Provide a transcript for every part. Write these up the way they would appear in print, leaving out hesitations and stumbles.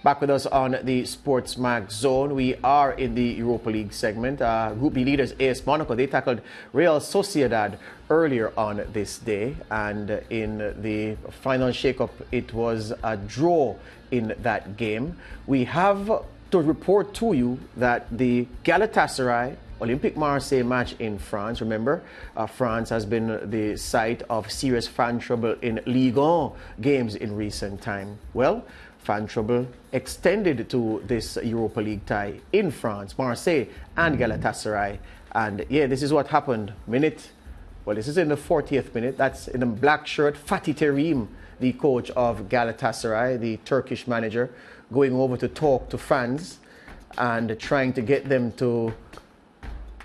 Back with us on the SportsMax zone. We are in the Europa League segment. Group B leaders AS Monaco, they tackled Real Sociedad earlier on this day. And in the final shake-up, it was a draw in that game. We have to report to you that the Galatasaray Olympique Marseille match in France, remember, France has been the site of serious fan trouble in Ligue 1 games in recent time. Well, fan trouble extended to this Europa League tie in France, Marseille and Galatasaray. And yeah, this is what happened. This is in the 40th minute. That's in the black shirt, Fatih Terim, the coach of Galatasaray, the Turkish manager, going over to talk to fans and trying to get them to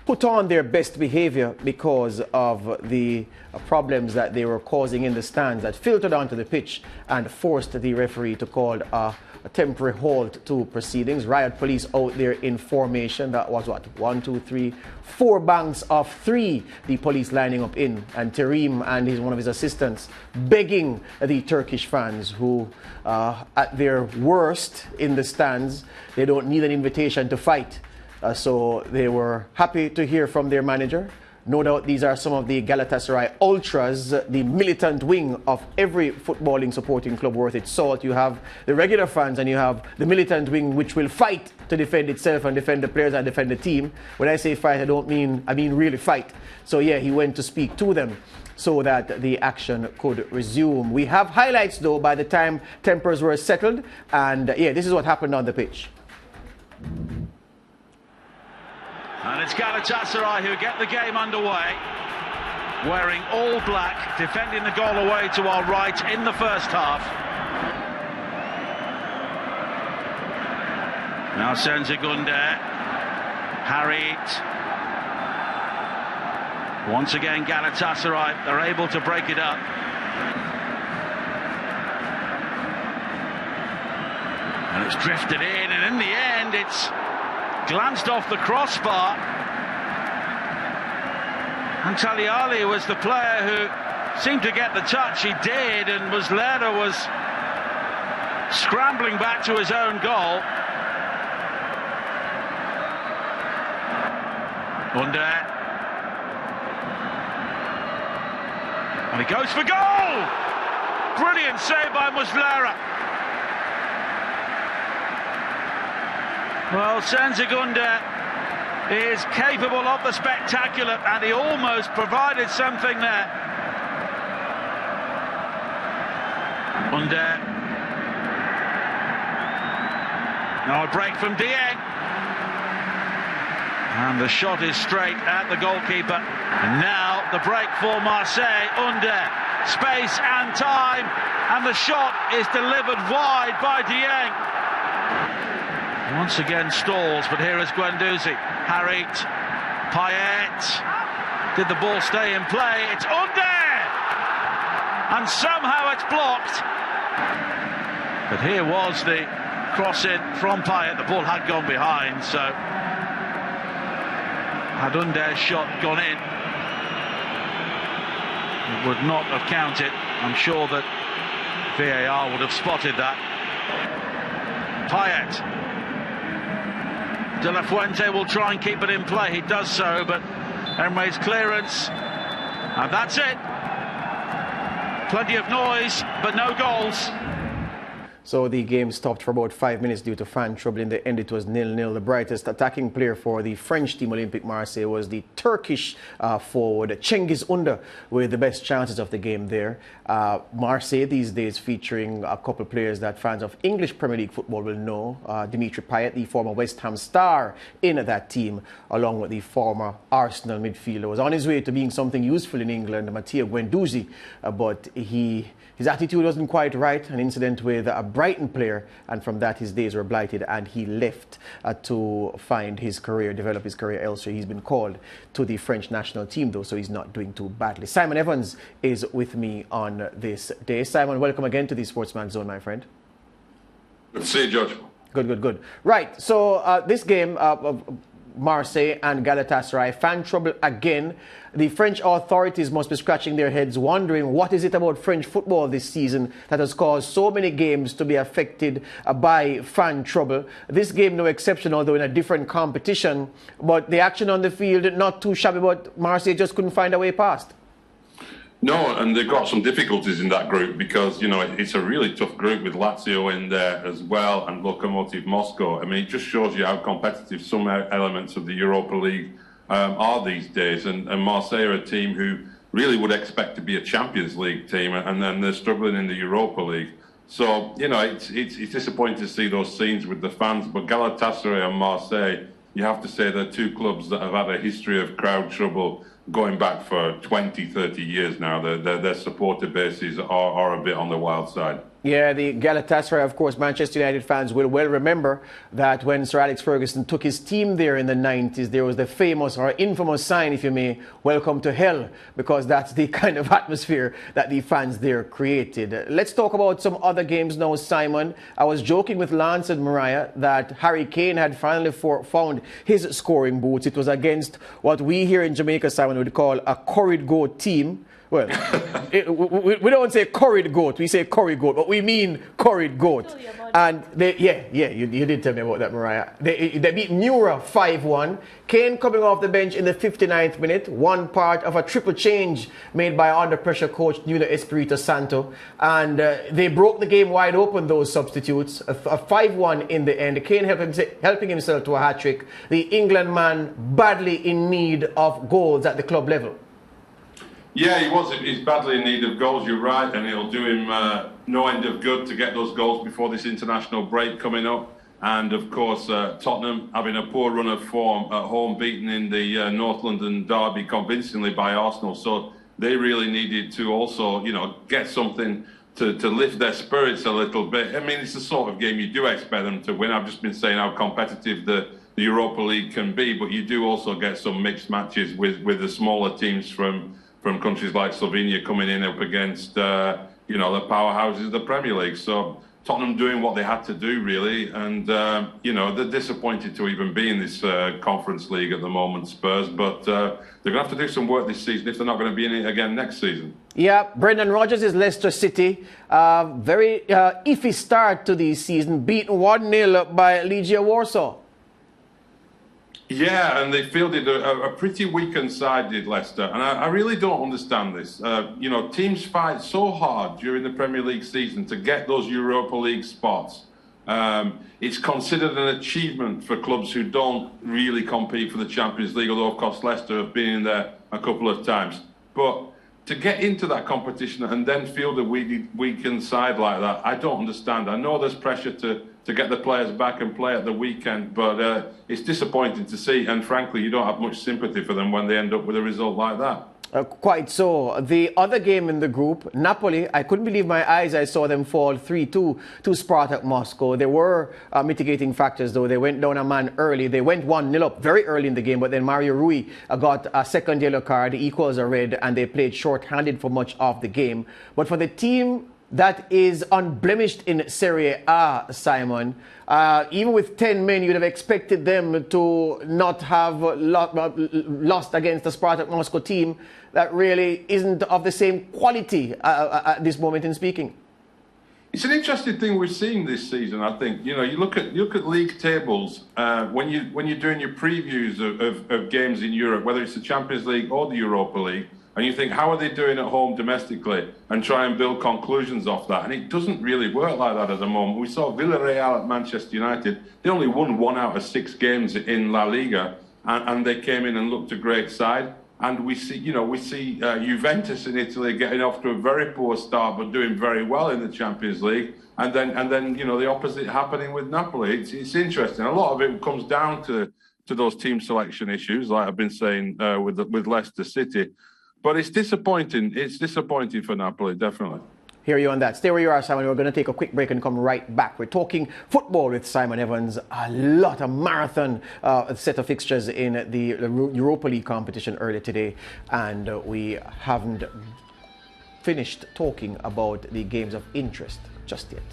put on their best behavior because of the problems that they were causing in the stands that filtered onto the pitch and forced the referee to call a temporary halt to proceedings. Riot police out there in formation. That was what? 1, 2, 3, 4 banks of 3. The police lining up in, and Terim and one of his assistants begging the Turkish fans who, at their worst in the stands, they don't need an invitation to fight. So they were happy to hear from their manager. No doubt these are some of the Galatasaray Ultras, the militant wing of every footballing supporting club worth its salt. You have the regular fans and you have the militant wing, which will fight to defend itself and defend the players and defend the team. When I say fight, I mean really fight. So yeah, he went to speak to them so that the action could resume. We have highlights though by the time tempers were settled. And yeah, this is what happened on the pitch. And it's Galatasaray who get the game underway, wearing all black, defending the goal away to our right in the first half. Now Senzagunde, Harit. Once again Galatasaray, they're able to break it up. And it's drifted in, and in the end it's glanced off the crossbar. And Tagliali was the player who seemed to get the touch. He did, and Muslera was scrambling back to his own goal. Under. And he goes for goal! Brilliant save by Muslera. Well, Senzagunde is capable of the spectacular, and he almost provided something there. Under. Now a break from Dieng. And the shot is straight at the goalkeeper. And now the break for Marseille. Under. Space and time. And the shot is delivered wide by Dieng. Once again stalls, but here is Guendouzi. Harit, Payet. Did the ball stay in play? It's under! And somehow it's blocked. But here was the cross in from Payet. The ball had gone behind, so had Under's shot gone in, it would not have counted. I'm sure that VAR would have spotted that. Payet. De La Fuente will try and keep it in play. He does so, but Emre's clearance, and that's it. Plenty of noise, but no goals. So the game stopped for about 5 minutes due to fan trouble. In the end, it was 0-0. The brightest attacking player for the French team, Olympique Marseille, was the Turkish forward, Cengiz Under, with the best chances of the game there. Marseille these days featuring a couple of players that fans of English Premier League football will know. Dimitri Payet, the former West Ham star in that team, along with the former Arsenal midfielder, was on his way to being something useful in England, Matteo Guendouzi, but his attitude wasn't quite right. An incident with a Brighton player, and from that his days were blighted and he left to find his career, develop his career elsewhere. He's been called to the French national team though, so he's not doing too badly. Simon Evans is with me on this day. Simon, welcome again to the SportsMax Zone, my friend. Good to see you, George. Good. Right, so this game, Marseille and Galatasaray. Fan trouble again. The French authorities must be scratching their heads wondering what is it about French football this season that has caused so many games to be affected by fan trouble. This game no exception, although in a different competition. But the action on the field, not too shabby, but Marseille just couldn't find a way past. No, and they've got some difficulties in that group because, you know, it's a really tough group with Lazio in there as well and Lokomotiv Moscow. I mean, it just shows you how competitive some elements of the Europa League are these days. And Marseille are a team who really would expect to be a Champions League team, and then they're struggling in the Europa League. So, you know, it's disappointing to see those scenes with the fans. But Galatasaray and Marseille, you have to say they're two clubs that have had a history of crowd trouble going back for 20, 30 years now. Their supporter bases are a bit on the wild side. Yeah, the Galatasaray, of course, Manchester United fans will well remember that when Sir Alex Ferguson took his team there in the 90s, there was the famous or infamous sign, if you may, "Welcome to hell," because that's the kind of atmosphere that the fans there created. Let's talk about some other games now, Simon. I was joking with Lance and Mariah that Harry Kane had finally found his scoring boots. It was against what we here in Jamaica, Simon, would call a curried goat team. Well, we don't say curried goat, we say curry goat, but we mean curried goat. And you did tell me about that, Mariah. They beat Mura 5-1. Kane coming off the bench in the 59th minute, one part of a triple change made by under pressure coach Nuno Espirito Santo. And they broke the game wide open, those substitutes. A 5-1 in the end. Kane helping himself to a hat-trick. The England man badly in need of goals at the club level. Yeah, he was. He's badly in need of goals, you're right, and it'll do him no end of good to get those goals before this international break coming up. And of course, Tottenham having a poor run of form at home, beaten in the North London derby convincingly by Arsenal. So they really needed to also, you know, get something to lift their spirits a little bit. I mean, it's the sort of game you do expect them to win. I've just been saying how competitive the Europa League can be, but you do also get some mixed matches with the smaller teams from countries like Slovenia coming in up against, you know, the powerhouses of the Premier League. So Tottenham doing what they had to do, really. And, you know, they're disappointed to even be in this Conference League at the moment, Spurs. But they're going to have to do some work this season if they're not going to be in it again next season. Yeah, Brendan Rodgers is Leicester City. Very iffy start to the season, beaten 1-0 by Legia Warsaw. Yeah, and they fielded a pretty weakened side, did Leicester. And I really don't understand this. You know, teams fight so hard during the Premier League season to get those Europa League spots. It's considered an achievement for clubs who don't really compete for the Champions League, although, of course, Leicester have been in there a couple of times. But to get into that competition and then field a weakened side like that, I don't understand. I know there's pressure to get the players back and play at the weekend, but it's disappointing to see, and frankly, you don't have much sympathy for them when they end up with a result like that. Quite so. The other game in the group, Napoli, I couldn't believe my eyes. I saw them fall 3-2 to Spartak Moscow. There were mitigating factors, though. They went down a man early. They went 1-0 up very early in the game, but then Mario Rui got a second yellow card, equals a red, and they played short-handed for much of the game. But for the team that is unblemished in Serie A, Simon, even with 10 men, you'd have expected them to not have lost against the Spartak Moscow team that really isn't of the same quality at this moment in speaking. It's an interesting thing we've seen this season, I think. You know, you look at league tables when you're doing your previews of games in Europe, whether it's the Champions League or the Europa League, and you think, how are they doing at home domestically, and try and build conclusions off that. And it doesn't really work like that at the moment. We saw Villarreal at Manchester United. They only won 1 out of 6 games in La Liga, and they came in and looked a great side. And we see Juventus in Italy getting off to a very poor start, but doing very well in the Champions League. And then you know, the opposite happening with Napoli. It's interesting. A lot of it comes down to those team selection issues, like I've been saying with Leicester City. But it's disappointing. It's disappointing for Napoli, definitely. Hear you on that. Stay where you are, Simon. We're going to take a quick break and come right back. We're talking football with Simon Evans. A marathon set of fixtures in the Europa League competition earlier today. And we haven't finished talking about the games of interest just yet.